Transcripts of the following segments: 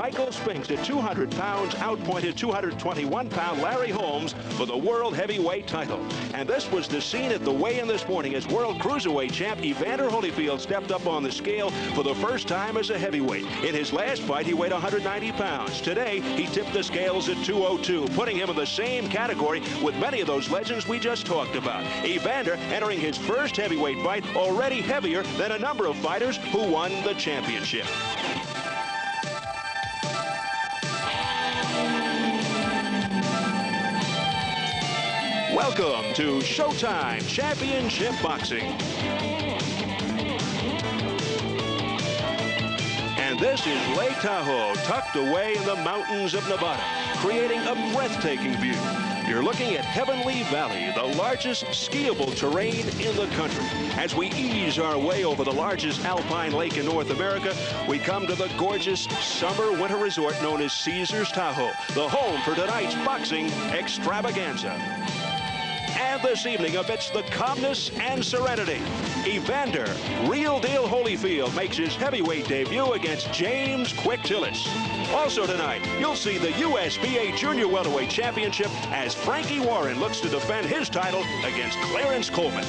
Michael Spinks at 200 pounds outpointed 221-pound Larry Holmes for the World Heavyweight title. And this was the scene at the weigh-in this morning as World Cruiserweight champ Evander Holyfield stepped up on the scale for the first time as a heavyweight. In his last fight, he weighed 190 pounds. Today, he tipped the scales at 202, putting him in the same category with many of those legends we just talked about. Evander entering his first heavyweight fight, already heavier than a number of fighters who won the championship. Welcome to Showtime Championship Boxing. And this is Lake Tahoe, tucked away in the mountains of Nevada, creating a breathtaking view. You're looking at Heavenly Valley, the largest skiable terrain in the country. As we ease our way over the largest alpine lake in North America, we come to the gorgeous summer-winter resort known as Caesars Tahoe, the home for tonight's boxing extravaganza. And this evening, amidst the calmness and serenity, Evander Real Deal Holyfield makes his heavyweight debut against James Quick Tillis. Also tonight, you'll see the USBA Junior Welterweight Championship as Frankie Warren looks to defend his title against Clarence Coleman.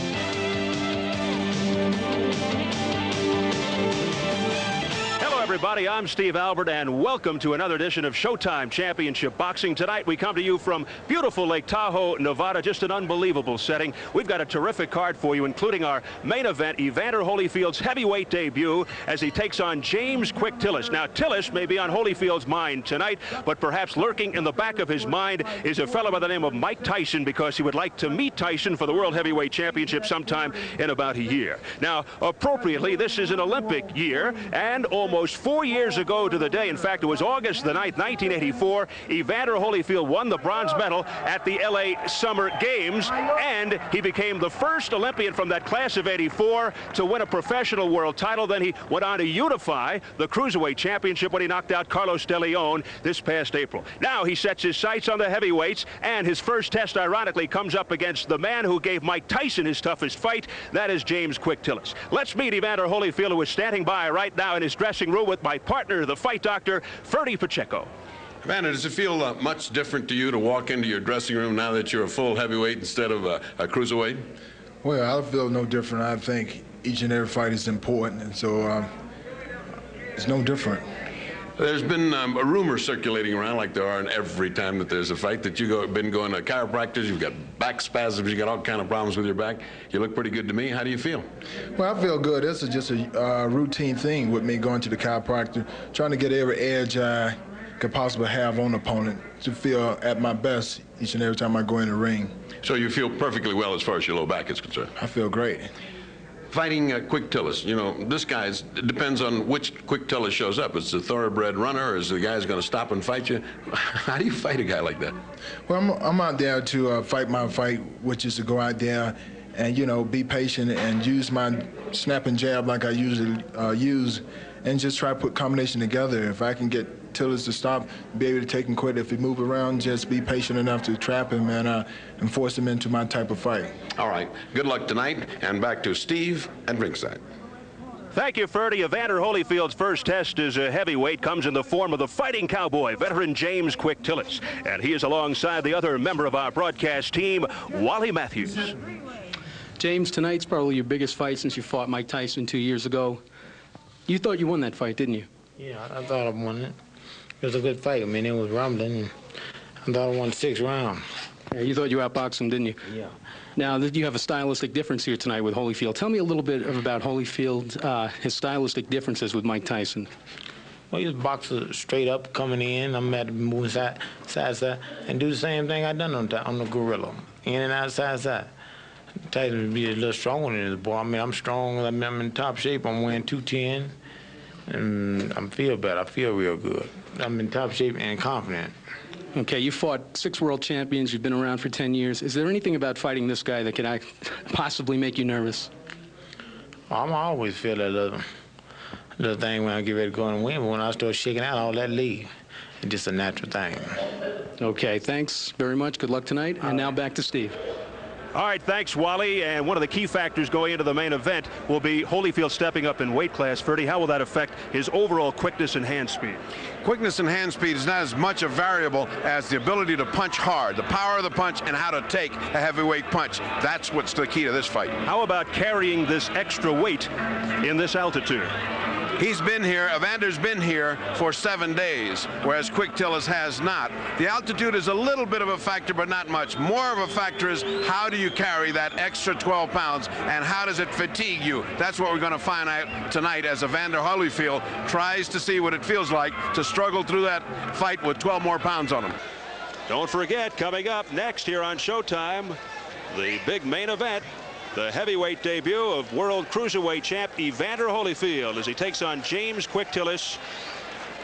Hello, everybody. I'm Steve Albert, and welcome to another edition of Showtime Championship Boxing. Tonight, we come to you from beautiful Lake Tahoe, Nevada. Just an unbelievable setting. We've got a terrific card for you, including our main event, Evander Holyfield's heavyweight debut as he takes on James Quick Tillis. Now, Tillis may be on Holyfield's mind tonight, but perhaps lurking in the back of his mind is a fellow by the name of Mike Tyson, because he would like to meet Tyson for the World Heavyweight Championship sometime in about a year. Now, appropriately, this is an Olympic year, and almost 4 years ago to the day, in fact, it was August the 9th, 1984, Evander Holyfield won the bronze medal at the LA Summer Games, and he became the first Olympian from that class of '84 to win a professional world title. Then he went on to unify the Cruiserweight Championship when he knocked out Carlos De Leon this past April. Now he sets his sights on the heavyweights, and his first test, ironically, comes up against the man who gave Mike Tyson his toughest fight. That is James Quick Tillis. Let's meet Evander Holyfield, who is standing by right now in his dressing room with my partner, the fight doctor, Ferdy Pacheco. Evander, does it feel much different to you to walk into your dressing room now that you're a full heavyweight instead of a cruiserweight? Well, I feel no different. I think each and every fight is important, and so it's no different. There's been a rumor circulating around, like there are in every time that there's a fight, that you've been going to chiropractors, you've got back spasms, you've got all kind of problems with your back. You look pretty good to me. How do you feel? Well, I feel good. This is just a routine thing with me going to the chiropractor, trying to get every edge I could possibly have on the opponent to feel at my best each and every time I go in the ring. So you feel perfectly well as far as your low back is concerned? I feel great. Fighting Quick Tillis, you know, this guy's, it depends on which Quick Tillis shows up. Is it a thoroughbred runner, or is the guy's going to stop and fight you? How do you fight a guy like that? Well, I'm out there to fight my fight, which is to go out there and, you know, be patient and use my snap and jab like I usually use, and just try to put combination together. If I can get Tillis to stop, be able to take him quick. If he move around, just be patient enough to trap him and force him into my type of fight. All right. Good luck tonight, and back to Steve and ringside. Thank you, Ferdy. Evander Holyfield's first test as a heavyweight comes in the form of the fighting cowboy, veteran James Quick Tillis. And he is alongside the other member of our broadcast team, Wally Matthews. James, tonight's probably your biggest fight since you fought Mike Tyson 2 years ago. You thought you won that fight, didn't you? Yeah, I thought I won it. It was a good fight. I mean, it was rumbling. I thought I won 6 rounds. Yeah, you thought you outboxed him, didn't you? Yeah. Now, you have a stylistic difference here tonight with Holyfield. Tell me a little bit about Holyfield, his stylistic differences with Mike Tyson. Well, he was boxer straight up, coming in. I'm at moving side, and do the same thing I done on the gorilla. In and out, side. Tyson would be a little stronger than this boy. I mean, I'm strong. I'm in top shape. I'm weighing 210, and I feel better. I feel real good. I'm in top shape and confident. Okay, you fought 6 world champions. You've been around for 10 years. Is there anything about fighting this guy that could possibly make you nervous? I always feel that little thing when I get ready to go and win, but when I start shaking out, all that leave. It's just a natural thing. Okay, thanks very much. Good luck tonight. And now back to Steve. All right, thanks, Wally. And one of the key factors going into the main event will be Holyfield stepping up in weight class. Ferdy, how will that affect his overall quickness and hand speed? Quickness and hand speed is not as much a variable as the ability to punch hard, the power of the punch, and how to take a heavyweight punch. That's what's the key to this fight. How about carrying this extra weight in this altitude? He's been here, Evander's been here for 7 days, whereas Tillis has not. The altitude is a little bit of a factor, but not much. More of a factor is how do you carry that extra 12 pounds, and how does it fatigue you? That's what we're going to find out tonight as Evander Holyfield tries to see what it feels like to struggle through that fight with 12 more pounds on him. Don't forget, coming up next here on Showtime, the big main event. The heavyweight debut of world cruiserweight champ Evander Holyfield as he takes on James Tillis.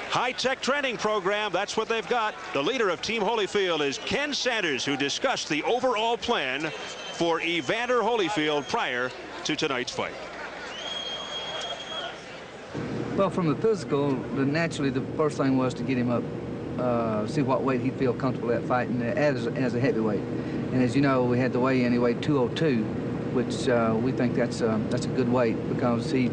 High-tech training program, that's what they've got. The leader of Team Holyfield is Ken Sanders, who discussed the overall plan for Evander Holyfield prior to tonight's fight. Well, from the physical, naturally the first thing was to get him up, see what weight he'd feel comfortable at fighting as a heavyweight. And as you know, we had the weigh-in, he weighed 202. Which we think that's a good weight because he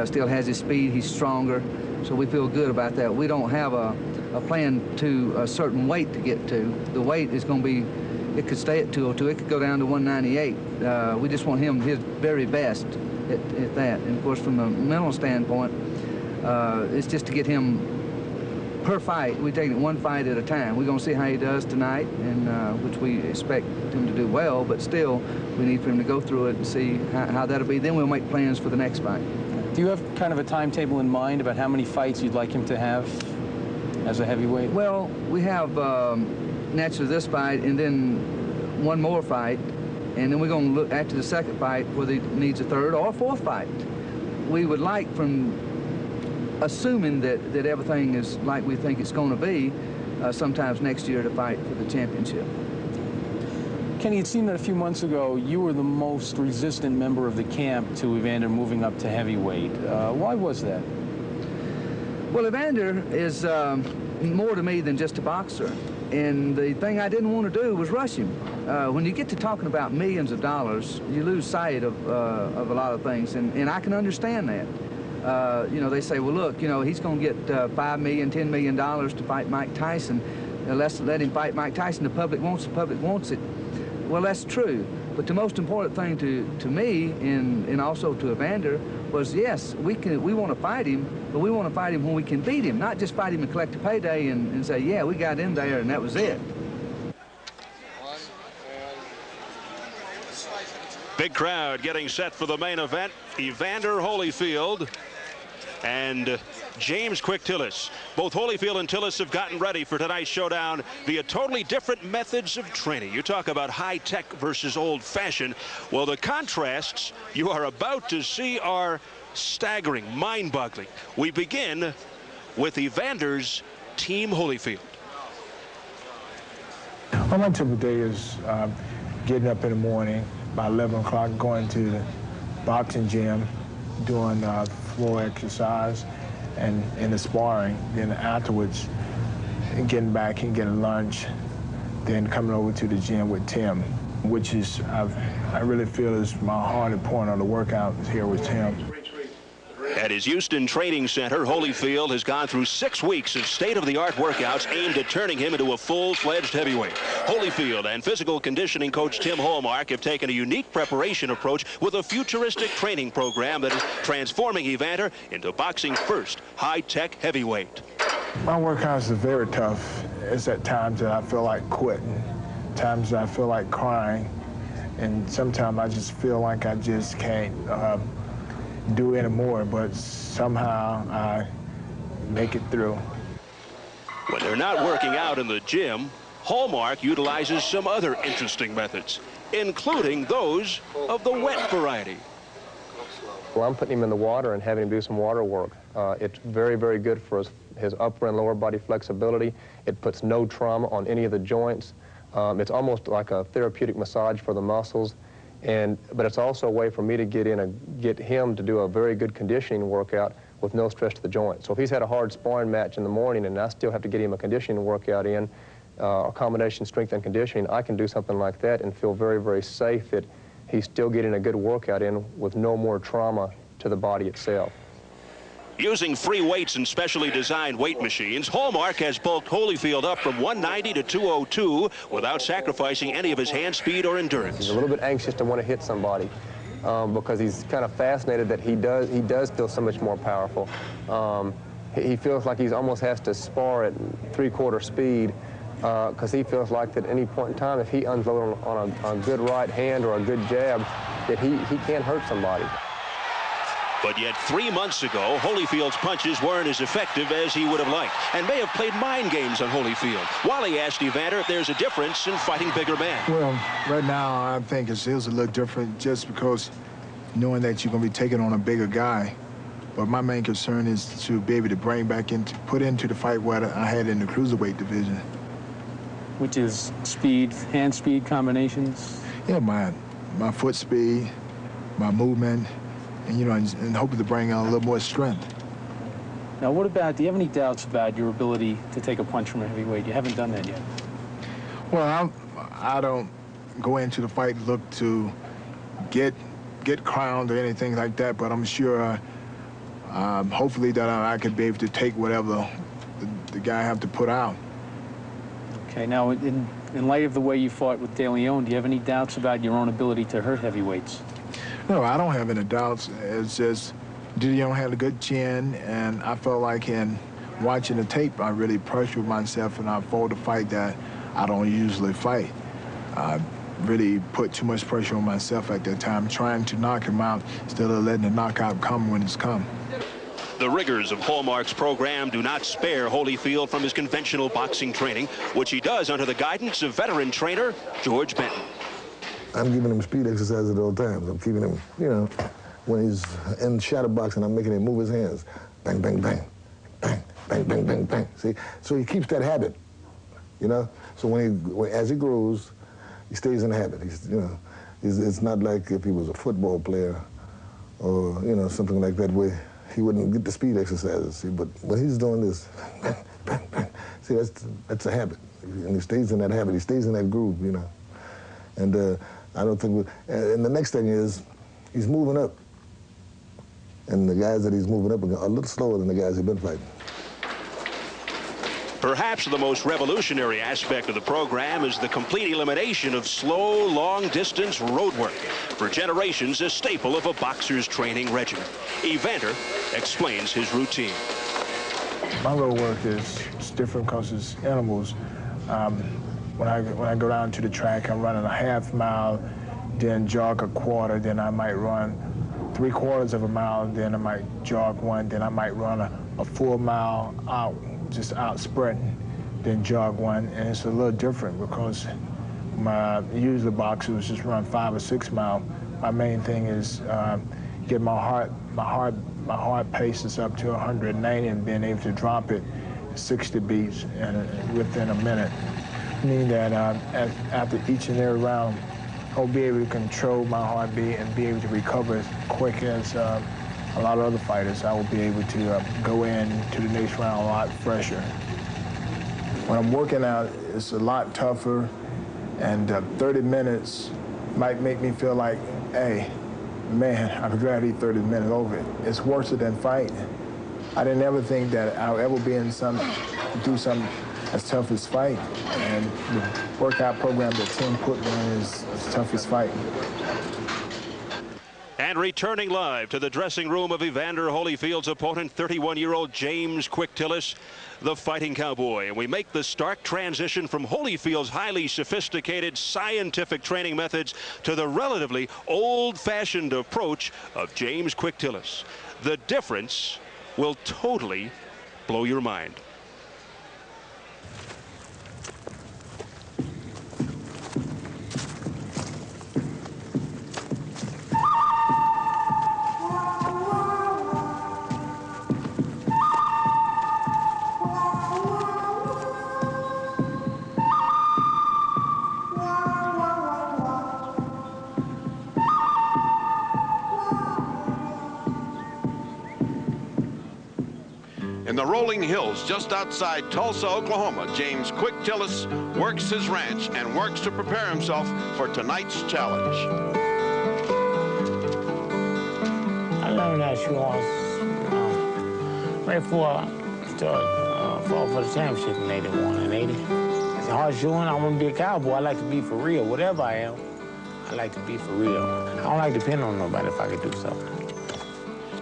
still has his speed, he's stronger, so we feel good about that. We don't have a plan to a certain weight to get to. The weight is going to be, it could stay at 202, it could go down to 198. We just want him his very best at that. And of course, from a mental standpoint, it's just to get him per fight. We take it one fight at a time. We're going to see how he does tonight, and which we expect him to do well, but still we need for him to go through it and see how that'll be. Then we'll make plans for the next fight. Do you have kind of a timetable in mind about how many fights you'd like him to have as a heavyweight? Well, we have naturally this fight and then one more fight, and then we're going to look after the second fight whether he needs a third or a fourth fight. We would like, from assuming that everything is like we think it's going to be, sometimes next year to fight for the championship. Kenny, it seemed that a few months ago you were the most resistant member of the camp to Evander moving up to heavyweight. Why was that? Well, Evander is more to me than just a boxer. And the thing I didn't want to do was rush him. When you get to talking about millions of dollars, you lose sight of a lot of things, and I can understand that. You know, they say, well, look, you know, he's going to get $5 million, $10 million to fight Mike Tyson. Let's let him fight Mike Tyson. The public wants it. Well, that's true. But the most important thing to me and also to Evander was, yes, we want to fight him, but we want to fight him when we can beat him, not just fight him and collect a payday and say, yeah, we got in there and that was it. Big crowd getting set for the main event. Evander Holyfield and James Tillis. Both Holyfield and Tillis have gotten ready for tonight's showdown via totally different methods of training. You talk about high-tech versus old-fashioned. Well, the contrasts you are about to see are staggering, mind-boggling. We begin with Evander's Team Holyfield. Well, my typical day is getting up in the morning, about 11 o'clock, going to the boxing gym, doing floor exercise and the sparring. Then afterwards, getting back and getting lunch, then coming over to the gym with Tim, which is, I really feel is my hardest point on the workout is here with Tim. At his Houston Training Center, Holyfield has gone through 6 weeks of state-of-the-art workouts aimed at turning him into a full-fledged heavyweight. Holyfield and physical conditioning coach Tim Hallmark have taken a unique preparation approach with a futuristic training program that is transforming Evander into boxing's first high-tech heavyweight. My workouts are very tough. It's at times that I feel like quitting, times that I feel like crying, and sometimes I just feel like I just can't do anymore, but somehow I make it through. When they're not working out in the gym, Hallmark utilizes some other interesting methods, including those of the wet variety. Well, I'm putting him in the water and having him do some water work. It's very, very good for his upper and lower body flexibility. It puts no trauma on any of the joints. It's almost like a therapeutic massage for the muscles. But it's also a way for me to get him to do a very good conditioning workout with no stress to the joint. So if he's had a hard sparring match in the morning and I still have to get him a conditioning workout in, or combination strength and conditioning, I can do something like that and feel very, very safe that he's still getting a good workout in with no more trauma to the body itself. Using free weights and specially designed weight machines, Hallmark has bulked Holyfield up from 190 to 202 without sacrificing any of his hand speed or endurance. He's a little bit anxious to want to hit somebody because he's kind of fascinated that he does feel so much more powerful. He feels like he almost has to spar at 3/4 speed because he feels like that at any point in time, if he unloads on a good right hand or a good jab, that he can't hurt somebody. But yet 3 months ago, Holyfield's punches weren't as effective as he would have liked and may have played mind games on Holyfield. Wally asked Evander if there's a difference in fighting bigger men. Well, right now, I think it feels a little different just because knowing that you're going to be taking on a bigger guy. But my main concern is to be able to put into the fight what I had in the cruiserweight division. Which is speed, hand speed combinations? Yeah, my foot speed, my movement, and, you know, and hoping to bring out a little more strength. Now, what about, do you have any doubts about your ability to take a punch from a heavyweight? You haven't done that yet. Well, I don't go into the fight look to get crowned or anything like that, but I'm sure, hopefully that I could be able to take whatever the guy have to put out. Okay, now, in light of the way you fought with De Leon, do you have any doubts about your own ability to hurt heavyweights? No, I don't have any doubts. It's just De Leon had a good chin, and I felt like in watching the tape, I really pressured myself, and I fought a fight that I don't usually fight. I really put too much pressure on myself at that time, trying to knock him out instead of letting the knockout come when it's come. The rigors of Hallmark's program do not spare Holyfield from his conventional boxing training, which he does under the guidance of veteran trainer George Benton. I'm giving him speed exercises at all times. I'm keeping him, you know, when he's in shadow boxing, I'm making him move his hands. Bang, bang, bang, bang, bang, bang, bang, bang. See, so he keeps that habit, you know. So as he grows, he stays in the habit. It's not like if he was a football player or, you know, something like that where he wouldn't get the speed exercises. See, but when he's doing this, bang, bang, bang. See, that's a habit, and he stays in that habit. He stays in that groove, you know. And I don't think and the next thing is, he's moving up. And the guys that he's moving up are a little slower than the guys he's been fighting. Perhaps the most revolutionary aspect of the program is the complete elimination of slow, long-distance road work. For generations, a staple of a boxer's training regimen. Evander explains his routine. My road work is different because it's intervals. When I go down to the track, I'm running a half mile, then jog a quarter, then I might run 3/4 of a mile, then I might jog one, then I might run a full mile out, just out sprinting, then jog one. And it's a little different because usually boxers just run 5 or 6 miles. My main thing is get my heart pace is up to 190 and being able to drop it 60 beats within a minute. Meaning that after each and every round, I'll be able to control my heartbeat and be able to recover as quick as a lot of other fighters. I will be able to go into the next round a lot fresher. When I'm working out, it's a lot tougher, and 30 minutes might make me feel like, hey, man, I'm glad these 30 minutes over it. It's worse than fighting. I didn't ever think that I'll ever be do something as tough as fight, and the workout program that Tim put me in is as tough as fighting. And returning live to the dressing room of Evander Holyfield's opponent, 31-year-old James Tillis, the fighting cowboy. And we make the stark transition from Holyfield's highly sophisticated scientific training methods to the relatively old-fashioned approach of James Tillis. The difference will totally blow your mind. In the rolling hills just outside Tulsa, Oklahoma, James Quick Tillis works his ranch and works to prepare himself for tonight's challenge. I learned that shoe horse right before I started fought for the championship in 81 and 80. It's hard shoeing. I want to be a cowboy. I like to be for real. Whatever I am, I like to be for real. I don't like to depend on nobody if I could do something.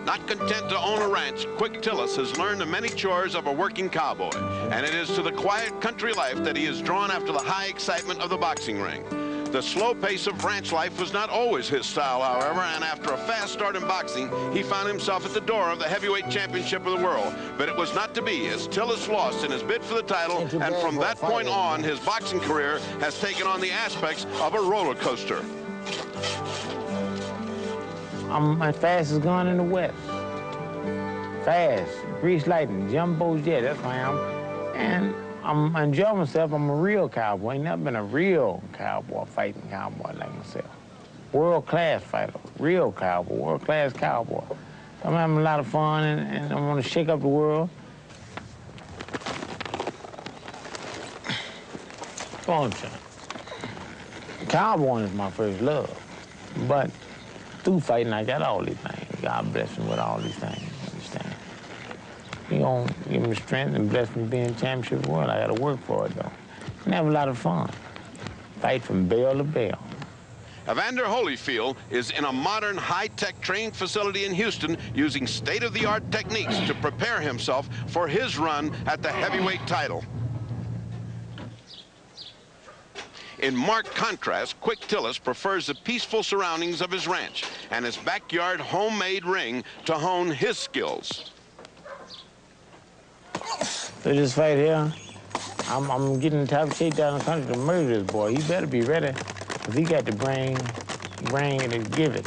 Not content to own a ranch, Quick Tillis has learned the many chores of a working cowboy, and it is to the quiet country life that he is drawn after the high excitement of the boxing ring. The slow pace of ranch life was not always his style, however, and after a fast start in boxing, he found himself at the door of the heavyweight championship of the world. But it was not to be, as Tillis lost in his bid for the title, and from that point on, his boxing career has taken on the aspects of a roller coaster. I'm as fast as gun in the West. Fast, grease lightning, jumbo jet, that's who I am. And I'm enjoying myself. I'm a real cowboy. Ain't never been a real cowboy, fighting cowboy like myself. World-class fighter, real cowboy, world-class cowboy. I'm having a lot of fun, and I want to shake up the world. Go on, son. Cowboying is my first love, but through fighting, I got all these things. God bless me with all these things, understand? He gonna give me strength and bless me being championship of the world. I gotta work for it, though. And have a lot of fun. Fight from bell to bell. Evander Holyfield is in a modern, high-tech training facility in Houston using state-of-the-art techniques to prepare himself for his run at the heavyweight title. In marked contrast, Quick Tillis prefers the peaceful surroundings of his ranch and his backyard homemade ring to hone his skills. So this fight here, I'm getting the top shape down the country to murder this boy. He better be ready, because he got to bring it and give it.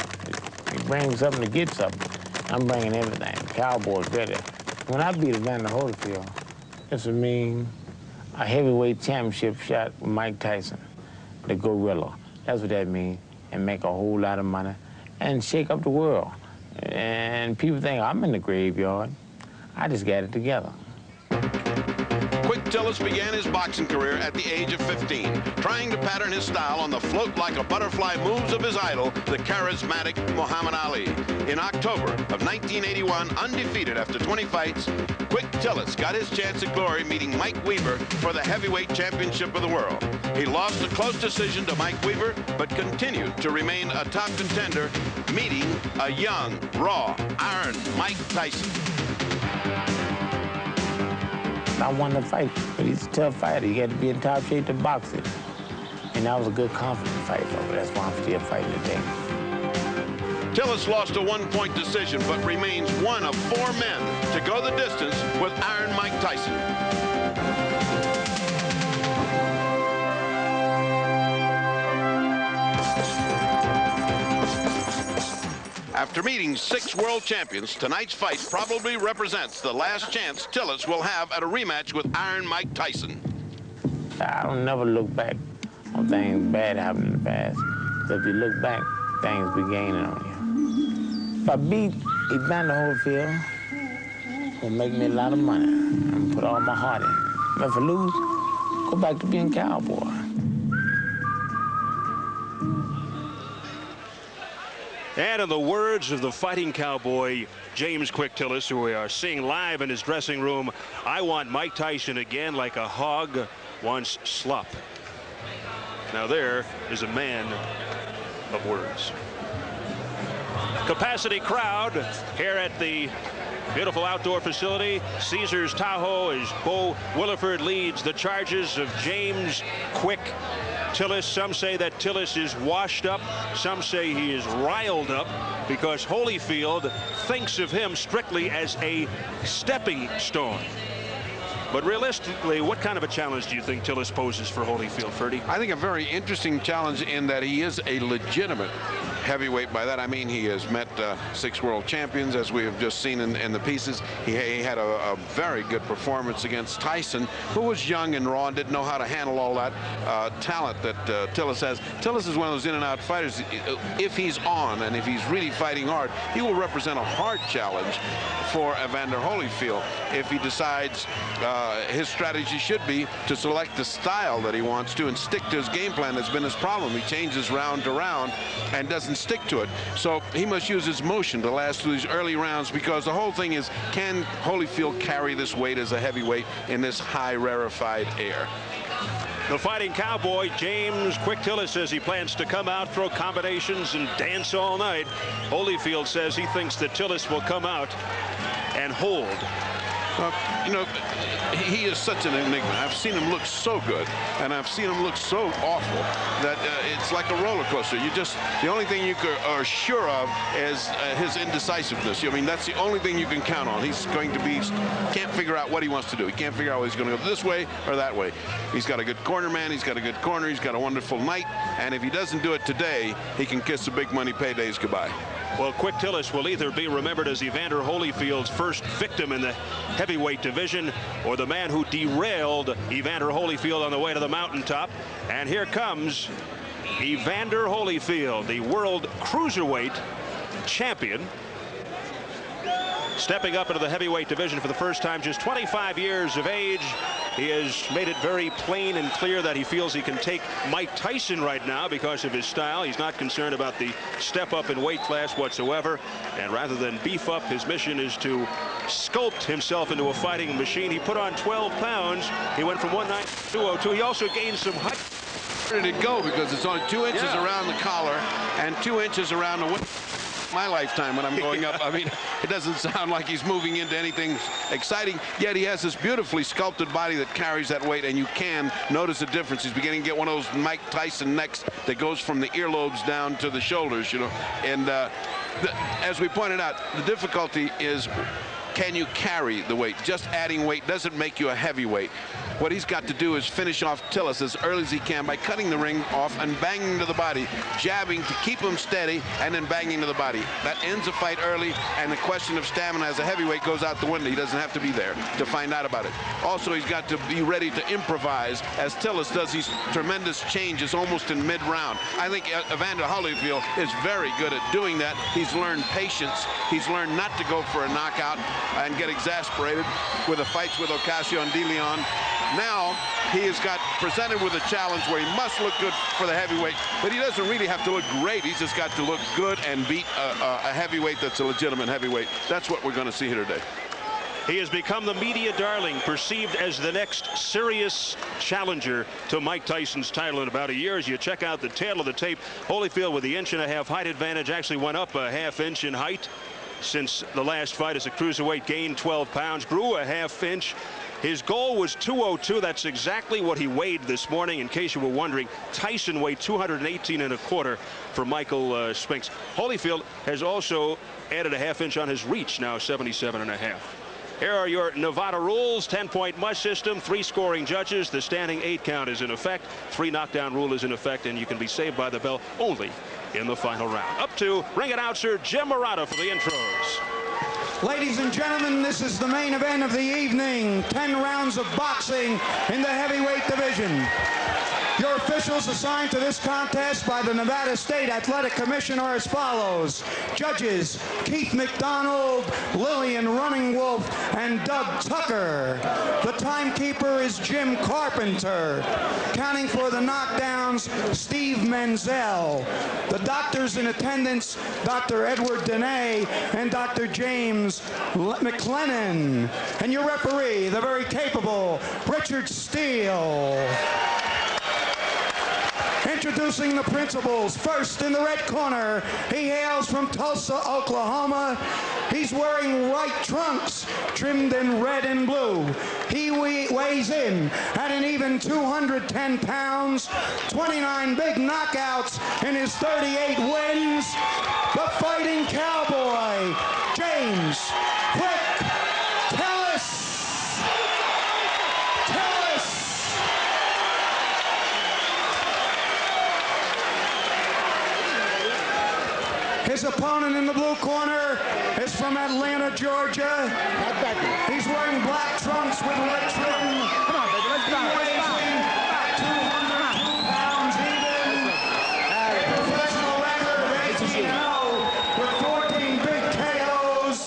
He brings something to get something. I'm bringing everything. The cowboy's ready. When I beat Evander Holyfield, this would mean a heavyweight championship shot with Mike Tyson, the gorilla. That's what that means, and make a whole lot of money and shake up the world. And people think I'm in the graveyard. I just got it together. Quick Tillis began his boxing career at the age of 15, trying to pattern his style on the float-like-a-butterfly moves of his idol, the charismatic Muhammad Ali. In October of 1981, undefeated after 20 fights, Quick Tillis got his chance at glory meeting Mike Weaver for the heavyweight championship of the world. He lost a close decision to Mike Weaver, but continued to remain a top contender, meeting a young, raw, iron Mike Tyson. I won the fight, but he's a tough fighter. He had to be in top shape to box it. And that was a good, confident fight for him. That's why I'm still fighting today. Tillis lost a one-point decision, but remains one of 4 men to go the distance with Iron Mike Tyson. After meeting 6 world champions, tonight's fight probably represents the last chance Tillis will have at a rematch with Iron Mike Tyson. I don't never look back on things bad happening in the past. So if you look back, things be gaining on you. If I beat Evander Holyfield, it'll make me a lot of money. I'm gonna put all my heart in. But if I lose, go back to being cowboy. And in the words of the fighting cowboy, James Quick Tillis, who we are seeing live in his dressing room, I want Mike Tyson again like a hog wants slop. Now there is a man of words. Capacity crowd here at the beautiful outdoor facility, Caesars Tahoe, as Bo Williford leads the charges of James Quick Tillis. Some say that Tillis is washed up. Some say he is riled up because Holyfield thinks of him strictly as a stepping stone. But realistically, what kind of a challenge do you think Tillis poses for Holyfield, Ferdy? I think a very interesting challenge in that he is a legitimate heavyweight. By that I mean he has met 6 world champions, as we have just seen in the pieces. He had a very good performance against Tyson, who was young and raw and didn't know how to handle all that talent that Tillis has. Tillis is one of those in-and-out fighters. If he's on and if he's really fighting hard, he will represent a hard challenge for Evander Holyfield. If he decides his strategy should be to select the style that he wants to and stick to his game plan. That's been his problem. He changes round to round and doesn't stick to it. So he must use his motion to last through these early rounds, because the whole thing is, can Holyfield carry this weight as a heavyweight in this high rarefied air? The fighting cowboy, James Tillis, says he plans to come out, throw combinations, and dance all night. Holyfield says he thinks that Tillis will come out and hold. You know, he is such an enigma. I've seen him look so good, and I've seen him look so awful that it's like a roller coaster. The only thing you are sure of is his indecisiveness. I mean, that's the only thing you can count on. He's going to be, can't figure out what he wants to do. He can't figure out whether he's going to go this way or that way. He's got a good corner man. He's got a good corner. He's got a wonderful night. And if he doesn't do it today, he can kiss the big money paydays goodbye. Well, Tillis will either be remembered as Evander Holyfield's first victim in the heavyweight division, or the man who derailed Evander Holyfield on the way to the mountaintop. And here comes Evander Holyfield, the world cruiserweight champion, stepping up into the heavyweight division for the first time, just 25 years of age. He has made it very plain and clear that he feels he can take Mike Tyson right now because of his style. He's not concerned about the step up in weight class whatsoever. And rather than beef up, his mission is to sculpt himself into a fighting machine. He put on 12 pounds. He went from 190 to 202. He also gained some height. Where did it go? Because it's only 2 inches around the collar and 2 inches around the waist. My lifetime when I'm going up. I mean, it doesn't sound like he's moving into anything exciting, yet he has this beautifully sculpted body that carries that weight, and you can notice the difference. He's beginning to get one of those Mike Tyson necks that goes from the earlobes down to the shoulders, you know. And as we pointed out, the difficulty is, can you carry the weight? Just adding weight doesn't make you a heavyweight. What he's got to do is finish off Tillis as early as he can by cutting the ring off and banging to the body, jabbing to keep him steady, and then banging to the body. That ends a fight early, and the question of stamina as a heavyweight goes out the window. He doesn't have to be there to find out about it. Also, he's got to be ready to improvise, as Tillis does these tremendous changes almost in mid-round. I think Evander Holyfield is very good at doing that. He's learned patience. He's learned not to go for a knockout and get exasperated with the fights with Ocasio and De Leon. Now he has got presented with a challenge where he must look good for the heavyweight, but he doesn't really have to look great. He's just got to look good and beat a heavyweight that's a legitimate heavyweight. That's what we're going to see here today. He has become the media darling, perceived as the next serious challenger to Mike Tyson's title in about a year. As you check out the tail of the tape, Holyfield with the 1.5 inch height advantage actually went up a ½ inch in height since the last fight as a cruiserweight, gained 12 pounds, grew a ½ inch. His goal was 202. That's exactly what he weighed this morning. In case you were wondering, Tyson weighed 218.25 for Michael Spinks. Holyfield has also added a ½ inch on his reach, now 77.5. Here are your Nevada rules. 10-point must system, 3 scoring judges. The standing 8 count is in effect. 3 knockdown rule is in effect, and you can be saved by the bell only in the final round. Up to ring announcer Jim Murata for the intros. Ladies and gentlemen, this is the main event of the evening. 10 rounds of boxing in the heavyweight division. Your officials assigned to this contest by the Nevada State Athletic Commission are as follows. Judges, Keith McDonald, Lillian Running Wolf, and Doug Tucker. The timekeeper is Jim Carpenter. Counting for the knockdowns, Steve Menzel. The doctors in attendance, Dr. Edward Dene and Dr. James McLennan. And your referee, the very capable Richard Steele. Introducing the principals. First in the red corner, he hails from Tulsa, Oklahoma. He's wearing white trunks trimmed in red and blue. He weighs in at an even 210 pounds, 29 big knockouts in his 38 wins. The fighting cowboy, James Tillis. Tillis. His opponent in the blue corner is from Atlanta, Georgia. He's wearing black trunks with red trim. Come on, baby, let's go. He weighs in 202 pounds even. A professional record of 18-0 with 14 big KOs.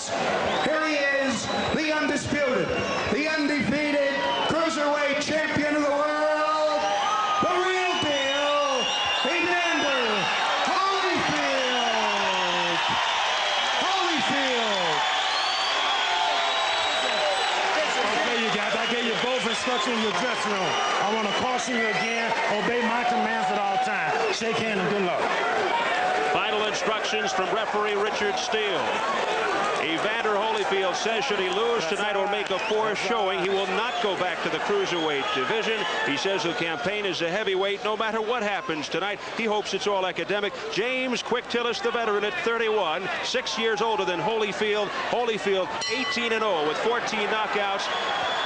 Here he is, the undisputed, the undefeated cruiserweight champion of the world, the real deal, Evander Holyfield. Holyfield. Okay, you guys, I gave you both instructions in your dressing room. I want to caution you again, obey my commands at all times. Shake hands and good luck. Final instructions from referee Richard Steele. Evander Holyfield says should he lose tonight or make a poor showing, he will not go back to the cruiserweight division. He says he'll campaign as a heavyweight no matter what happens tonight. He hopes it's all academic. James "Quick" Tillis, the veteran at 31, 6 years older than Holyfield. Holyfield 18-0 with 14 knockouts.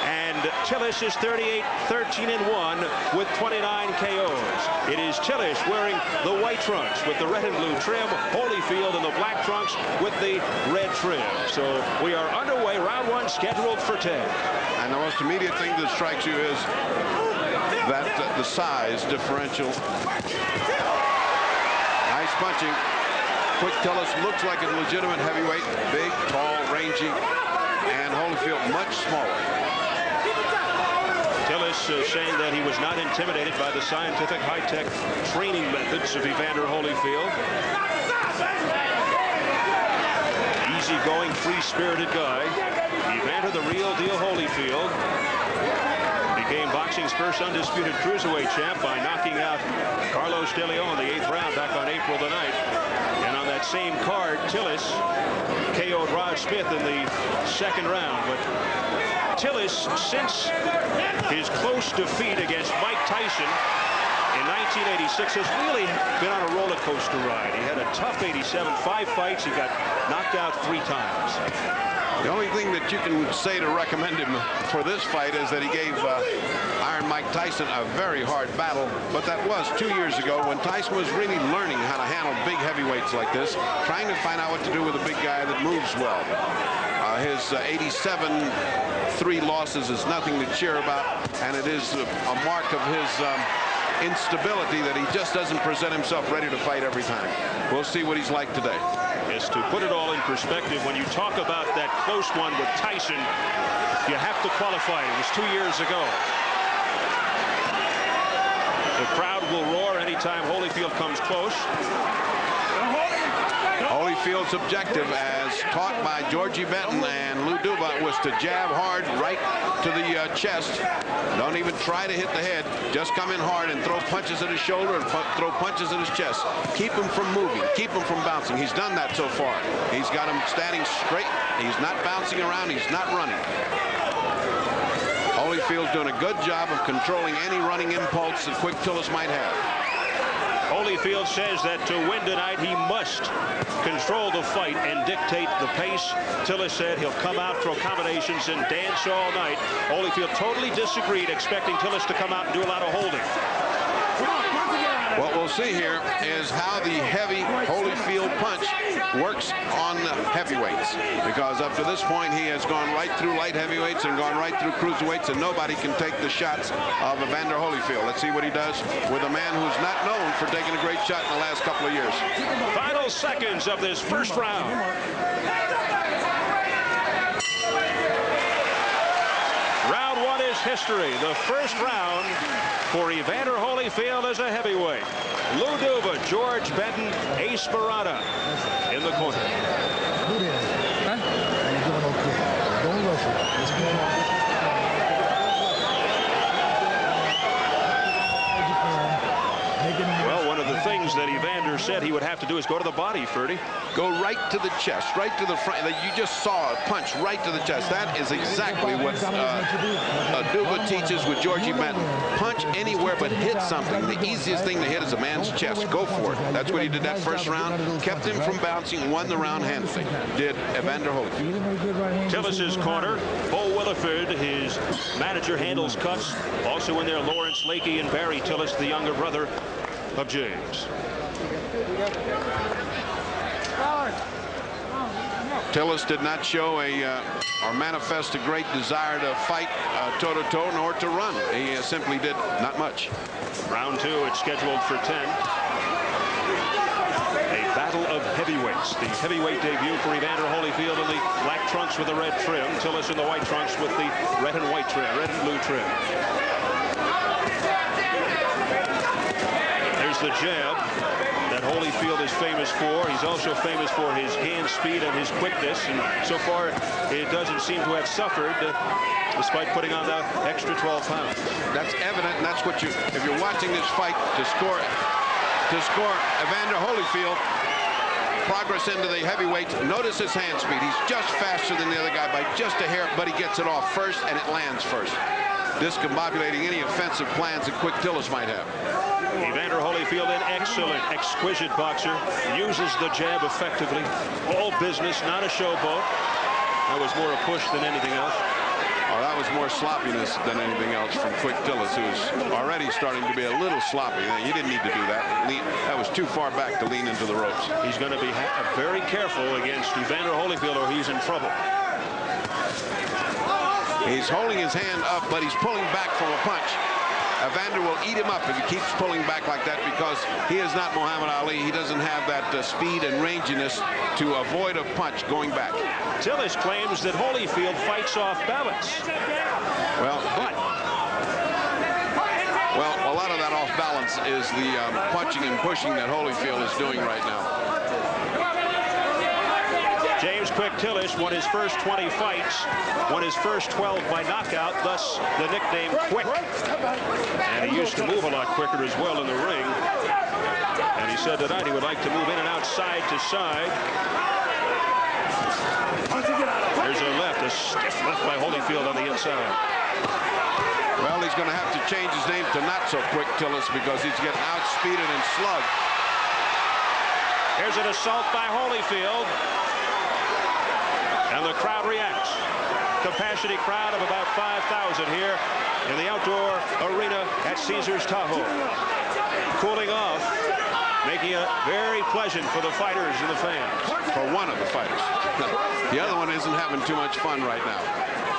And Tillis is 38, 13-1 with 29 KOs. It is Tillis wearing the white trunks with the red and blue trim, Holyfield in the black trunks with the red trim. So we are underway, round one scheduled for 10. And the most immediate thing that strikes you is that the size differential. Nice punching. Quick Tillis looks like a legitimate heavyweight, big, tall, rangy, and Holyfield much smaller. Tillis saying that he was not intimidated by the scientific high-tech training methods of Evander Holyfield. Easy-going, free-spirited guy. Evander, the real deal Holyfield, became boxing's first undisputed cruiserweight champ by knocking out Carlos De Leon in the 8th round back on April the 9th. And on that same card, Tillis KO'd Rod Smith in the 2nd round. But Tillis, since his close defeat against Mike Tyson in 1986, has really been on a roller coaster ride. He had a tough 87, 5 fights. He got knocked out 3 times. The only thing that you can say to recommend him for this fight is that he gave Iron Mike Tyson a very hard battle, but that was 2 years ago when Tyson was really learning how to handle big heavyweights like this, trying to find out what to do with a big guy that moves well. His 87 3 losses is nothing to cheer about, and it is a mark of his instability that he just doesn't present himself ready to fight every time. We'll see what he's like today. Yes, to put it all in perspective, when you talk about that close one with Tyson, you have to qualify. It was 2 years ago. The crowd will roar anytime Holyfield comes close. Holyfield's objective, as taught by Georgie Benton and Lou Duba, was to jab hard right to the chest. Don't even try to hit the head. Just come in hard and throw punches at his shoulder and throw punches at his chest. Keep him from moving. Keep him from bouncing. He's done that so far. He's got him standing straight. He's not bouncing around. He's not running. Holyfield's doing a good job of controlling any running impulse that Quick Tillis might have. Holyfield says that to win tonight, he must control the fight and dictate the pace. Tillis said he'll come out, throw combinations, and dance all night. Holyfield totally disagreed, expecting Tillis to come out and do a lot of holding. What we'll see here is how the heavy Holyfield punch works on heavyweights, because up to this point he has gone right through light heavyweights and gone right through cruiserweights, and nobody can take the shots of Evander Holyfield. Let's see what he does with a man who's not known for taking a great shot in the last couple of years. Final seconds of this first round. Round one is history. The first round for Evander Holyfield as a heavyweight. Lou Duva, George Benton, Ace Barada in the corner. Well, one of the things that Evander said he would have to do is go to the body, Ferdy. Go right to the chest, right to the front. You just saw a punch right to the chest. That is exactly what Duva teaches with Georgie Benton. Punch anywhere but hit something. The easiest thing to hit is a man's chest. Go for it. That's what he did that first round. Kept him from bouncing, won the round handily. Did Evander Holyfield. Tillis's corner, Bo Williford, his manager, handles cuts. Also in there, Lawrence Lakey and Barry Tillis, the younger brother of James. Tillis did not show or manifest a great desire to fight toe-to-toe nor to run. He simply did not much. Round 2, it's scheduled for 10. A battle of heavyweights. The heavyweight debut for Evander Holyfield in the black trunks with the red trim. Tillis in the white trunks with the red and white trim, red and blue trim. There's the jab that Holyfield is famous for. He's also famous for his hand speed and his quickness, and so far it doesn't seem to have suffered despite putting on the extra 12 pounds. That's evident, and that's what if you're watching this fight to score Evander Holyfield progress into the heavyweight, notice his hand speed. He's just faster than the other guy by just a hair, but he gets it off first and it lands first, discombobulating any offensive plans that Quick Tillis might have. Evander Holyfield, an excellent, exquisite boxer, uses the jab effectively. All business, not a showboat. That was more a push than anything else. Oh, that was more sloppiness than anything else from Quick Tillis, who's already starting to be a little sloppy. He didn't need to do that. That was too far back to lean into the ropes. He's going to be very careful against Evander Holyfield or he's in trouble. He's holding his hand up, but he's pulling back from a punch. Evander will eat him up if he keeps pulling back like that because he is not Muhammad Ali. He doesn't have that speed and ranginess to avoid a punch going back. Tillis claims that Holyfield fights off balance. Well, a lot of that off balance is the punching and pushing that Holyfield is doing right now. James Quick Tillis won his first 20 fights, won his first 12 by knockout, thus the nickname Quick. And he used to move a lot quicker as well in the ring. And he said tonight he would like to move in and out side to side. There's a left, a stiff left by Holyfield on the inside. Well, he's going to have to change his name to Not So Quick Tillis because he's getting outspeeded and slugged. Here's an assault by Holyfield. And the crowd reacts. Capacity crowd of about 5,000 here in the outdoor arena at Caesars Tahoe. Cooling off, making it very pleasant for the fighters and the fans. For one of the fighters. The other one isn't having too much fun right now.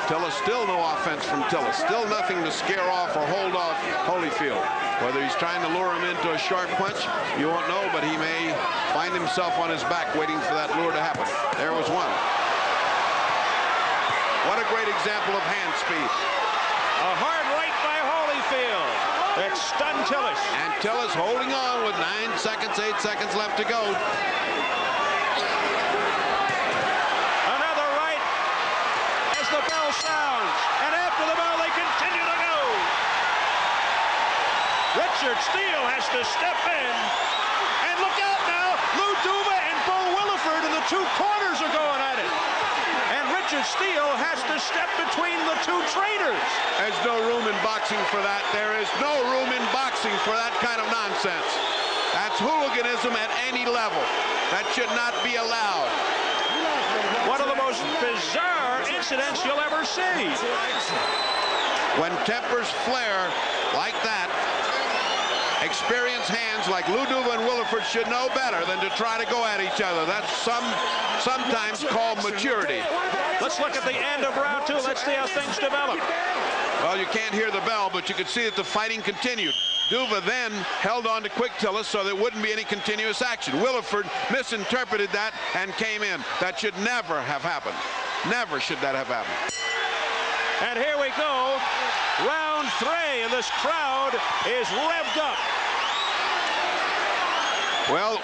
Tillis, still no offense from Tillis. Still nothing to scare off or hold off Holyfield. Whether he's trying to lure him into a sharp punch, you won't know, but he may find himself on his back waiting for that lure to happen. There was one. What a great example of hand speed. A hard right by Holyfield. That stunned Tillis. And Tillis holding on with 9 seconds, 8 seconds left to go. Another right as the bell sounds. And after the bell, they continue to go. Richard Steele has to step in. And look out now. Lou Duva and Bo Williford in the two corners are going at it. Richard Steele has to step between the two trainers. There's no room in boxing for that. There is no room in boxing for that kind of nonsense. That's hooliganism at any level. That should not be allowed. One of the most bizarre incidents you'll ever see. When tempers flare like that, experienced hands like Lou Duva and Williford should know better than to try to go at each other. That's sometimes called maturity. Let's look at the end of round 2. Let's see how things develop. Well, you can't hear the bell, but you can see that the fighting continued. Duva then held on to Quick Tillis so there wouldn't be any continuous action. Williford misinterpreted that and came in. That should never have happened. Never should that have happened. And here we go. Round 3, and this crowd is revved up. Well,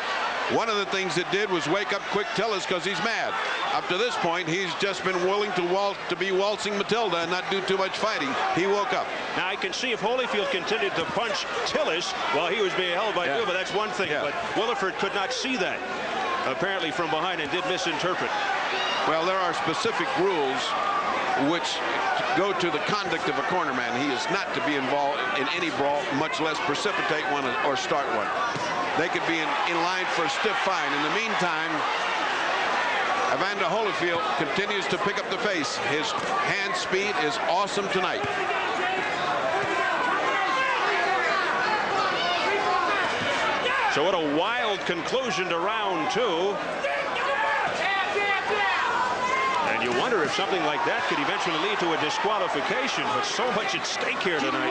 One of the things it did was wake up Quick Tillis because he's mad. Up to this point, he's just been willing to be waltzing Matilda and not do too much fighting. He woke up. Now I can see if Holyfield continued to punch Tillis while he was being held by Duva, that's one thing. But Williford could not see that, apparently, from behind, and did misinterpret. Well, there are specific rules which go to the conduct of a cornerman. He is not to be involved in any brawl, much less precipitate one or start one. They could be in line for a stiff fine. In the meantime, Evander Holyfield continues to pick up the pace. His hand speed is awesome tonight. So what a wild conclusion to round 2. And you wonder if something like that could eventually lead to a disqualification, but so much at stake here tonight.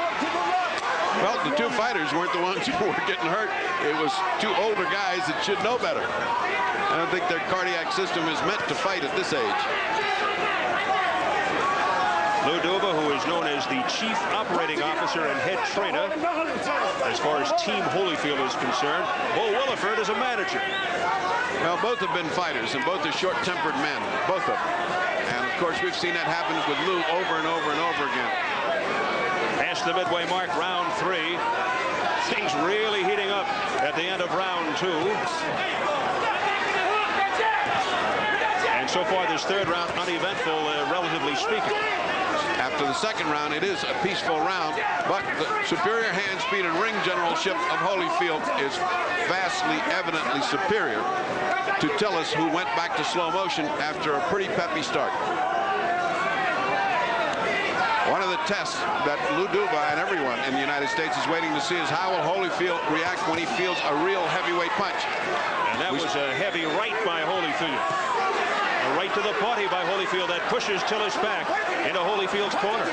Well, the two fighters weren't the ones who were getting hurt. It was two older guys that should know better. I don't think their cardiac system is meant to fight at this age. Lou Duva, who is known as the Chief Operating Officer and head trainer as far as Team Holyfield is concerned. Bull Williford is a manager. Well, both have been fighters, and both are short-tempered men, both of them. And, of course, we've seen that happen with Lou over and over and over again. Past the midway mark, round 3. Things really heating up at the end of round 2. And so far, this third round, uneventful, relatively speaking. After the second round, it is a peaceful round, but the superior hand speed and ring generalship of Holyfield is vastly, evidently superior to Tillis, who went back to slow motion after a pretty peppy start. One of the tests that Lou Duva and everyone in the United States is waiting to see is how will Holyfield react when he feels a real heavyweight punch. And that was a heavy right by Holyfield. A right to the body by Holyfield that pushes Tillis back into Holyfield's corner.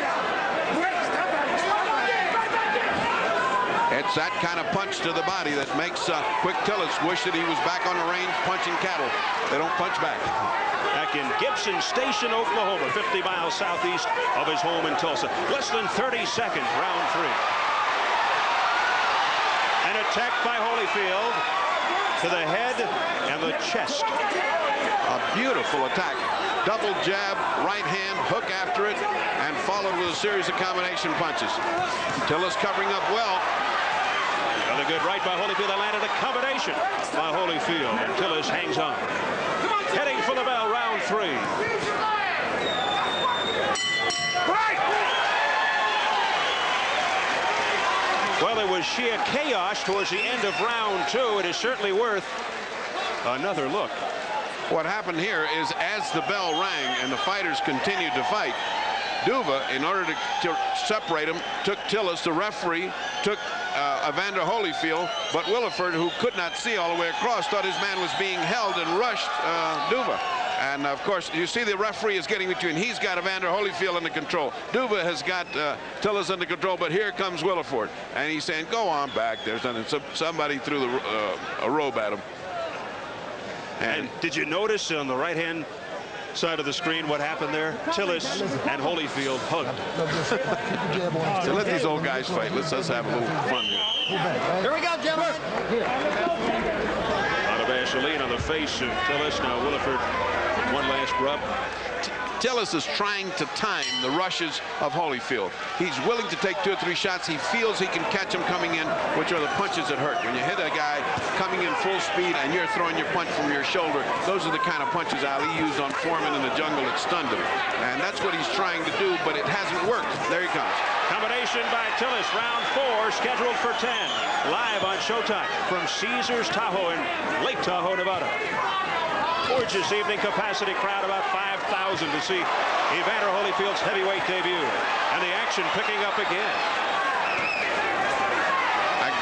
It's that kind of punch to the body that makes Quick Tillis wish that he was back on the range punching cattle. They don't punch back. Back in Gibson Station, Oklahoma, 50 miles southeast of his home in Tulsa. Less than 30 seconds, round 3. An attack by Holyfield to the head and the chest. A beautiful attack. Double jab, right hand, hook after it, and followed with a series of combination punches. Tillis covering up well. Another good right by Holyfield that landed a combination by Holyfield. And Tillis hangs on. Heading for the bell, round 3. Well, there was sheer chaos towards the end of round 2. It is certainly worth another look. What happened here is as the bell rang and the fighters continued to fight, Duva, in order to separate them, took Tillis. The referee took Evander Holyfield, but Williford, who could not see all the way across, thought his man was being held and rushed Duva. And, of course, you see the referee is getting between. He's got Evander Holyfield under control. Duva has got Tillis under control, but here comes Williford. And he's saying, go on back there. Somebody threw a robe at him. And did you notice on the right-hand side of the screen what happened there? Tillis and Holyfield hugged. So let these old guys fight. Let's just have a little fun here. Here we go, gentlemen. A lot of Vaseline on the face of Tillis. Now Williford, one last rub. Tillis is trying to time the rushes of Holyfield. He's willing to take 2 or 3 shots. He feels he can catch him coming in, which are the punches that hurt. When you hit a guy coming in full speed and you're throwing your punch from your shoulder, those are the kind of punches Ali used on Foreman in the jungle that stunned him. And that's what he's trying to do, but it hasn't worked. There he comes. Combination by Tillis, round 4, scheduled for 10. Live on Showtime from Caesars Tahoe in Lake Tahoe, Nevada. Gorgeous evening, capacity crowd, about 5,000 to see Evander Holyfield's heavyweight debut. And the action picking up again.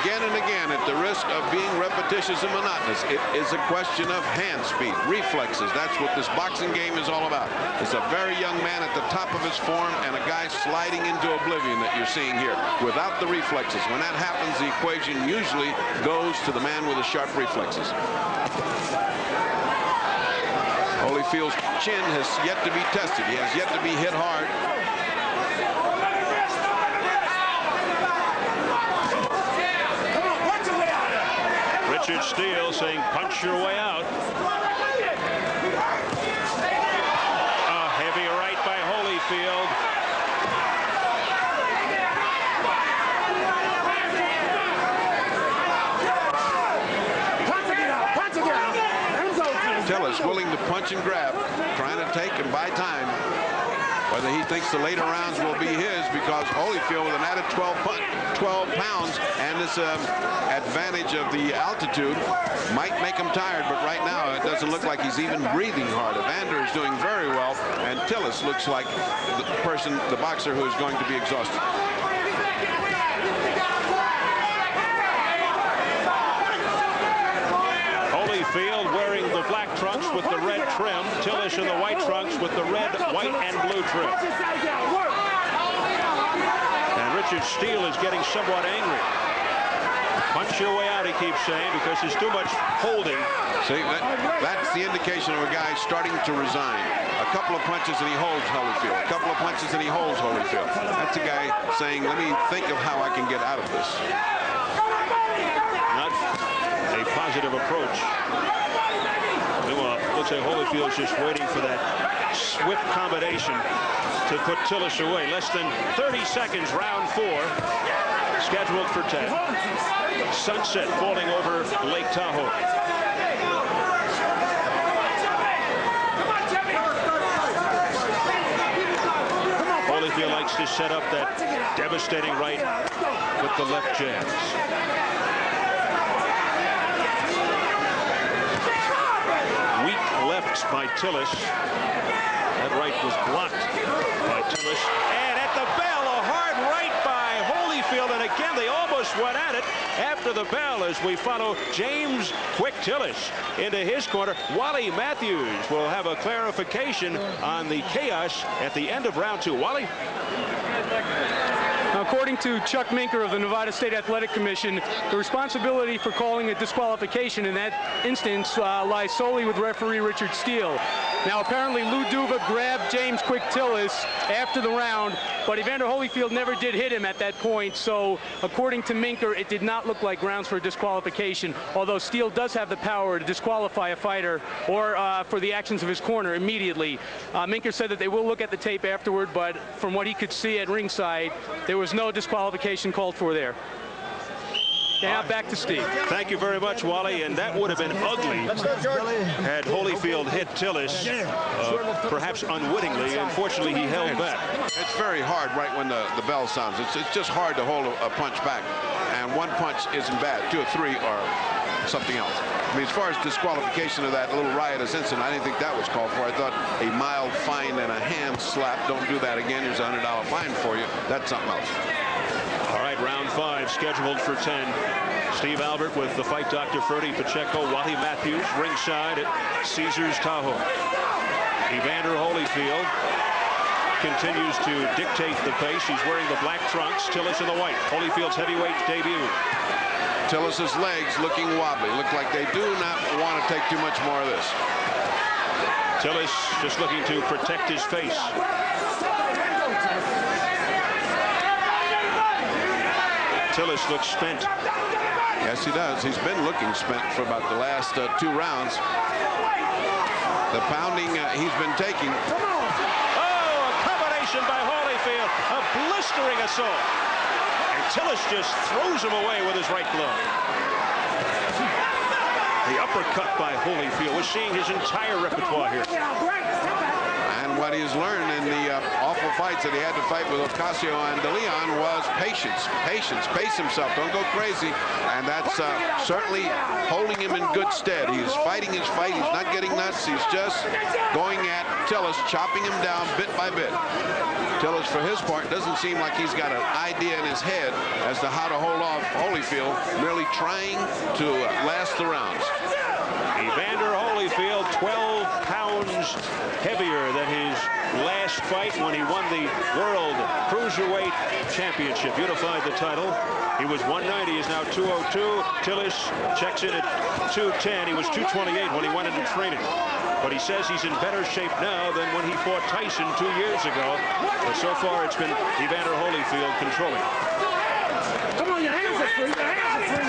Again and again, at the risk of being repetitious and monotonous, it is a question of hand speed, reflexes. That's what this boxing game is all about. It's a very young man at the top of his form and a guy sliding into oblivion that you're seeing here without the reflexes. When that happens, the equation usually goes to the man with the sharp reflexes. Holyfield's chin has yet to be tested. He has yet to be hit hard. Richard Steele saying, punch your way out. A heavy right by Holyfield. Tillis willing to punch and grab, trying to take and buy time. Whether he thinks the later rounds will be his, because Holyfield with an added 12 pounds and this advantage of the altitude might make him tired, but right now it doesn't look like he's even breathing hard. Evander is doing very well, and Tillis looks like the boxer who is going to be exhausted. Holyfield wearing the black trunks with the red trim. Tillis in the white trunks with the red, white, and blue trim. And Richard Steele is getting somewhat angry. Punch your way out, he keeps saying, because there's too much holding. See, that's the indication of a guy starting to resign. A couple of punches and he holds Holyfield. A couple of punches and he holds Holyfield. That's a guy saying, let me think of how I can get out of this. Not a positive approach. Meanwhile, looks like Holyfield's just waiting for that swift combination to put Tillis away. Less than 30 seconds, round 4, scheduled for 10. Sunset falling over Lake Tahoe. Holyfield likes to set up that devastating right with the left jabs. Lefts by Tillis. That right was blocked by Tillis. And at the bell, a hard right by Holyfield. And again, they almost went at it after the bell as we follow James "Quick" Tillis into his corner. Wally Matthews will have a clarification on the chaos at the end of round 2. Wally? According to Chuck Minker of the Nevada State Athletic Commission, the responsibility for calling a disqualification in that instance lies solely with referee Richard Steele. Now, apparently, Lou Duva grabbed James "Quick" Tillis after the round, but Evander Holyfield never did hit him at that point. So, according to Minker, it did not look like grounds for a disqualification, although Steele does have the power to disqualify a fighter or for the actions of his corner immediately. Minker said that they will look at the tape afterward, but from what he could see at ringside, there was no disqualification called for there. Now back to Steve. Thank you very much, Wally. And that would have been ugly had Holyfield hit Tillis, perhaps unwittingly. Unfortunately, he held back. It's very hard right when the bell sounds. It's just hard to hold a punch back. And one punch isn't bad. 2 or 3 are something else. I mean, as far as disqualification of that little riotous incident, I didn't think that was called for. I thought a mild fine and a hand slap. Don't do that again. Here's a $100 fine for you. That's something else. All right, round 5 scheduled for 10. Steve Albert with the fight doctor Freddie Pacheco, Wally Matthews ringside at Caesars Tahoe. Evander Holyfield continues to dictate the pace. He's wearing the black trunks. Tillis in the white. Holyfield's heavyweight debut. Tillis's legs looking wobbly. Look like they do not want to take too much more of this. Tillis just looking to protect his face. Tillis looks spent. Yes, he does. He's been looking spent for about the last 2 rounds. The pounding he's been taking. Oh, a combination by Holyfield. A blistering assault. And Tillis just throws him away with his right glove. The uppercut by Holyfield. We're seeing his entire repertoire here. And what he's learned in the awful fights that he had to fight with Ocasio and De Leon was patience. Patience. Pace himself. Don't go crazy. And that's certainly holding him in good stead. He's fighting his fight. He's not getting nuts. He's just going at Tillis, chopping him down bit by bit. Tillis, for his part, doesn't seem like he's got an idea in his head as to how to hold off Holyfield, merely trying to last the rounds. Evander Holyfield, 12 pounds heavier than his last fight when he won the World Cruiserweight Championship. Unified the title. He was 190. He's now 202. Tillis checks in at 210. He was 228 when he went into training. But he says he's in better shape now than when he fought Tyson 2 years ago. But so far, it's been Evander Holyfield controlling. Come on, your hands are free. Your hands are free.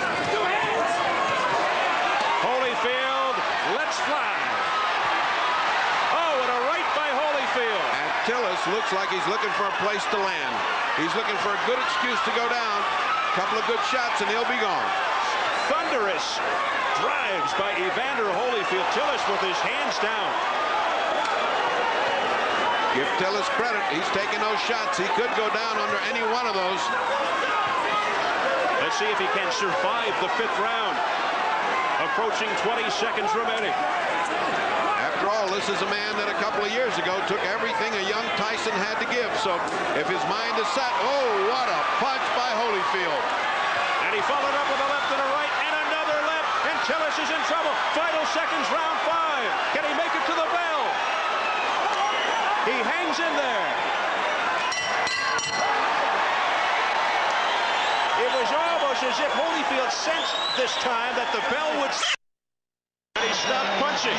Looks like he's looking for a place to land. He's looking for a good excuse to go down. A couple of good shots, and he'll be gone. Thunderous drives by Evander Holyfield. Tillis with his hands down. Give Tillis credit. He's taking those shots. He could go down under any one of those. Let's see if he can survive the 5th round. Approaching 20 seconds remaining. After all, this is a man that a couple of years ago took everything a young Tyson had to give. So if his mind is set, oh, what a punch by Holyfield. And he followed up with a left and a right and another left. And Tillis is in trouble. Final seconds, round 5. Can he make it to the bell? He hangs in there. It was almost as if Holyfield sensed this time that the bell would... And he stopped punching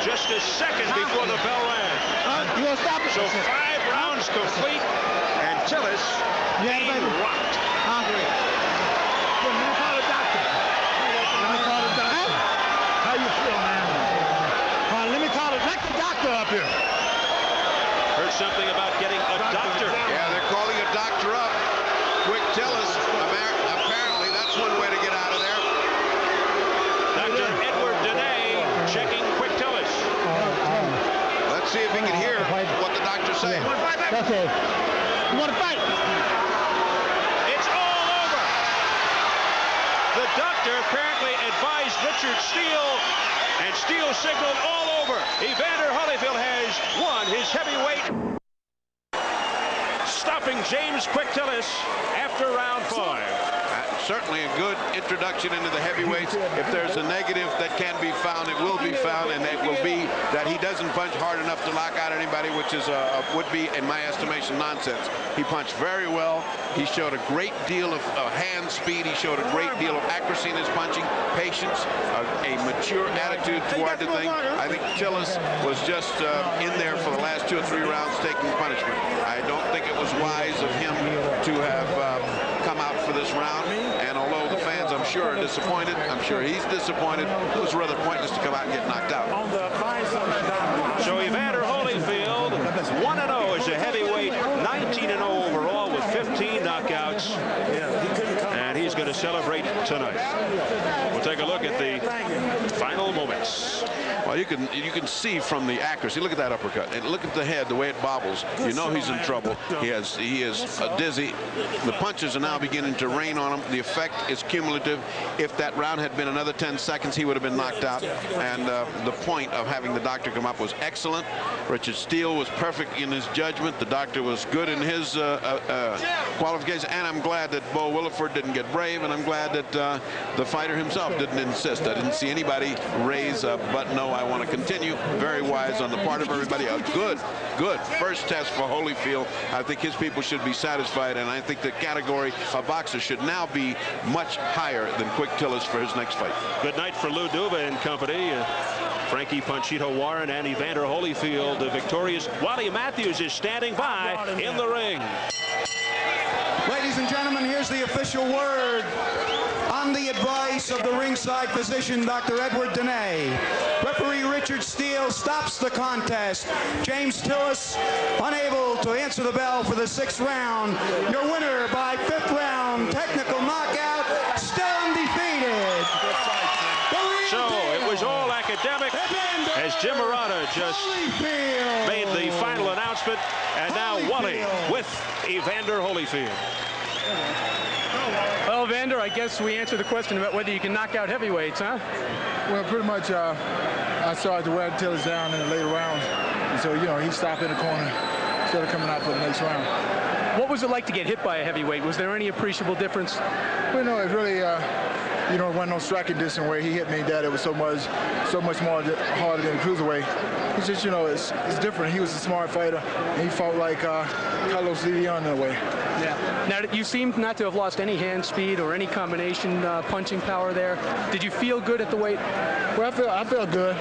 just a second before the bell rang. So 5 rounds complete, and Tillis being rocked. Let me call the doctor. Let me call the doctor. How you feel, man? Let me call the doctor up here. Heard something about getting a doctor. Yeah, they're calling a doctor up. Quick Tillis. Apparently, that's one way to get out of there. Dr. Edward Denay checking Quick Tillis. Let's see if he can hear what the doctor's saying. Okay. You want to fight? It's all over. The doctor apparently advised Richard Steele, and Steele signaled all over. Evander Holyfield has won his heavyweight, stopping James Quick Tillis after round 5. Certainly a good introduction into the heavyweights. If there's a negative that can be found, it will be found, and it will be that he doesn't punch hard enough to knock out anybody, which is would be, in my estimation, nonsense. He punched very well. He showed a great deal of hand speed. He showed a great deal of accuracy in his punching, patience, a mature attitude toward the thing. I think Tillis was just in there for the last 2 or 3 rounds taking punishment. I don't think it was wise of him to have come out for this round. And although the fans, I'm sure, are disappointed, I'm sure he's disappointed, it was rather pointless to come out and get knocked out. So Evander Holyfield, 1-0 as a heavyweight, 19-0 overall with 15 knockouts. And he's going to celebrate tonight. We'll take a look at the final moments. Well, you can see from the accuracy. Look at that uppercut, and look at the head, the way it bobbles. You know he's in trouble. He is dizzy. The punches are now beginning to rain on him. The effect is cumulative. If that round had been another 10 seconds, he would have been knocked out. And the point of having the doctor come up was excellent. Richard Steele was perfect in his judgment. The doctor was good in his qualification. And I'm glad that Bo Williford didn't get brave, and I'm glad that the fighter himself didn't insist. I didn't see anybody raise a but no, I want to continue. Very wise on the part of everybody. A good first test for Holyfield. I think his people should be satisfied, and I think the category of boxers should now be much higher than Quick Tillis for his next fight. Good night for Lou Duva and company. Frankie Panchito Warren and Evander Holyfield, the victorious. Wally Matthews is standing by in the ring. Ladies and gentlemen, here's the official word. On the advice of the ringside physician, Dr. Edward Denay, referee Richard Steele stops the contest. James Tillis, unable to answer the bell for the 6th round. Your winner by 5th round, technical knockout, still undefeated. So it was all academic as Jim Murata just made the final announcement, and now Wally with Evander Holyfield. Well, Evander, I guess we answered the question about whether you can knock out heavyweights, huh? Well, pretty much I started to wear Tillis down in the later rounds. And so, he stopped in the corner instead of coming out for the next round. What was it like to get hit by a heavyweight? Was there any appreciable difference? Well, no, it really, it wasn't no striking distance where he hit me that it was so much more harder than the cruiserweight. It's just, it's different. He was a smart fighter, and he fought like Carlos Leon in a way. Yeah. Now, you seem not to have lost any hand speed or any combination punching power there. Did you feel good at the weight? Well, I felt good.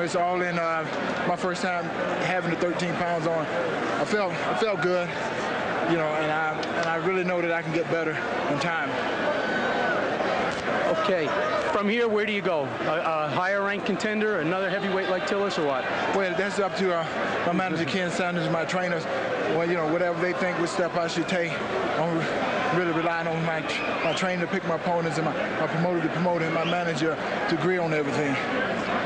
It's all in my first time having the 13 pounds on. I felt good. And I really know that I can get better in time. Okay, from here, where do you go? A higher ranked contender, another heavyweight like Tillis, or what? Well, that's up to my manager, Ken Sanders, my trainers. Well, you know, whatever they think which step I should take, I'm really relying on my trainer to pick my opponents and my promoter to promote and my manager to agree on everything.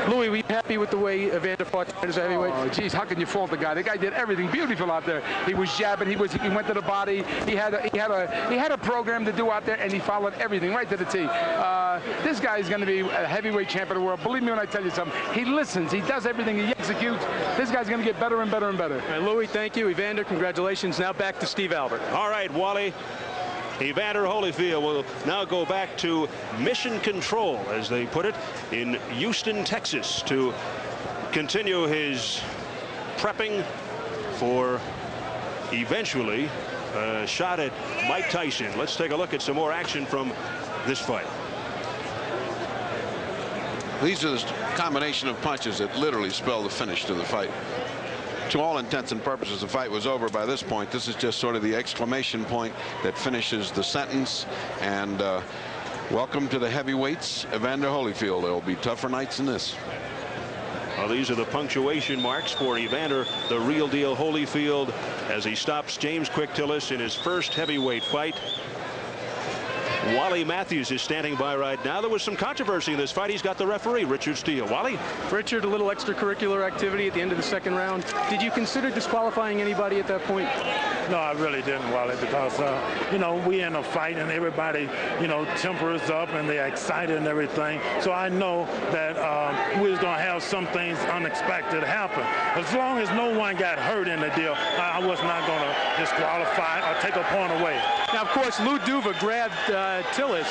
Louis, were you happy with the way Evander fought as a heavyweight? Oh, geez, how can you fault the guy? The guy did everything beautiful out there. He was jabbing. He went to the body. He had a program to do out there, and he followed everything right to the T. This guy is going to be a heavyweight champion of the world. Believe me when I tell you something. He listens. He does everything. He executes. This guy's going to get better and better and better. All right, Louis, thank you. Evander, congratulations. Now back to Steve Albert. All right, Wally. Evander Holyfield will now go back to mission control, as they put it, in Houston, Texas, to continue his prepping for eventually a shot at Mike Tyson. Let's take a look at some more action from this fight. These are the combination of punches that literally spell the finish to the fight. To all intents and purposes, the fight was over by this point. This is just sort of the exclamation point that finishes the sentence. And welcome to the heavyweights, Evander Holyfield. There will be tougher nights than this. Well, these are the punctuation marks for Evander, the real deal Holyfield, as he stops James Tillis in his first heavyweight fight. Wally Matthews is standing by right now. There was some controversy in this fight. He's got the referee, Richard Steele. Wally? Richard, a little extracurricular activity at the end of the second round. Did you consider disqualifying anybody at that point? No, I really didn't, Wally, because, you know, we in a fight and everybody, you know, tempers up and they're excited and everything. So I know that we was going to have some things unexpected happen. As long as no one got hurt in the deal, I was not going to disqualify or take a point away. Now, of course, Lou Duva grabbed Tillis,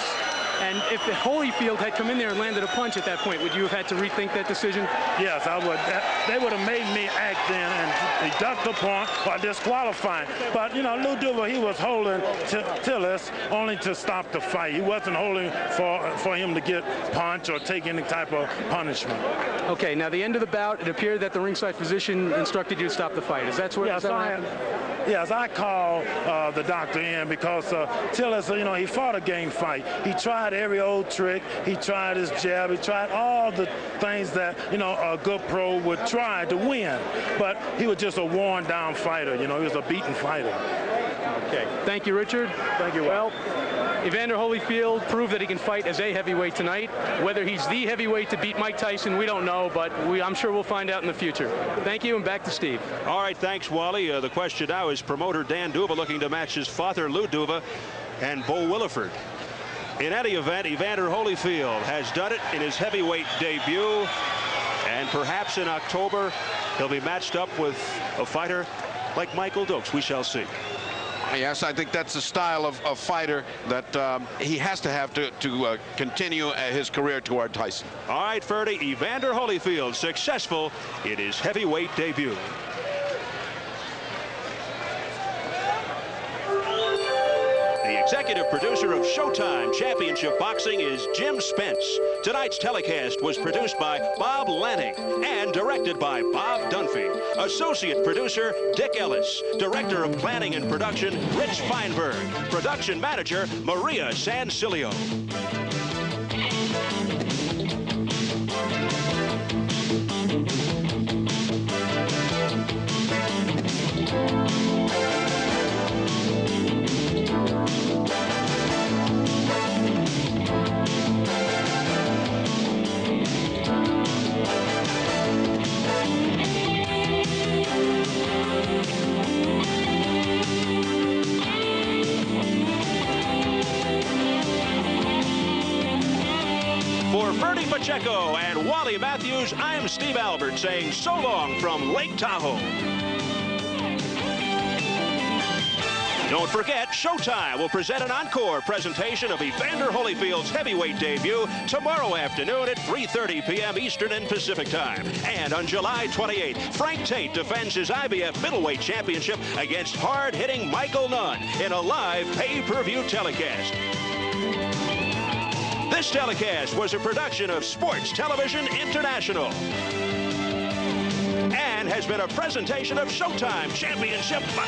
and if Holyfield had come in there and landed a punch at that point, would you have had to rethink that decision? Yes, I would. They would have made me act then and deduct the point or disqualifying. But, you know, Lou Duva, he was holding Tillis only to stop the fight. He wasn't holding for him to get punched or take any type of punishment. Okay, now the end of the bout, it appeared that the ringside physician instructed you to stop the fight. Is that what happened? Yes, I called the doctor in because Tillis, you know, he fought a game fight. He tried every old trick. He tried his jab. He tried all the things that, you know, a good pro would try to win. But he was just a worn-down fighter. You know, he was a beaten fighter. Okay. Thank you, Richard. Thank you. Well, Evander Holyfield proved that he can fight as a heavyweight tonight. Whether he's the heavyweight to beat Mike Tyson, we don't know, but I'm sure we'll find out in the future. Thank you, and back to Steve. All right, thanks, Wally. The question now is promoter Dan Duva looking to match his father, Lou Duva, and Bo Williford. In any event, Evander Holyfield has done it in his heavyweight debut, and perhaps in October he'll be matched up with a fighter like Michael Dokes. We shall see. Yes, I think that's the style of fighter that he has to have to continue his career toward Tyson. All right, Ferdy, Evander Holyfield successful in his heavyweight debut. The executive producer of Showtime Championship Boxing is Jim Spence. Tonight's telecast was produced by Bob Lanning and directed by Bob Dunphy. Associate producer Dick Ellis. Director of Planning and Production Rich Feinberg. Production manager Maria Sansilio. For Ferdy Pacheco and Wally Matthews, I'm Steve Albert saying so long from Lake Tahoe. Don't forget, Showtime will present an encore presentation of Evander Holyfield's heavyweight debut tomorrow afternoon at 3:30 p.m. Eastern and Pacific Time. And on July 28th, Frank Tate defends his IBF middleweight championship against hard-hitting Michael Nunn in a live pay-per-view telecast. This telecast was a production of Sports Television International and has been a presentation of Showtime Championship Boxing.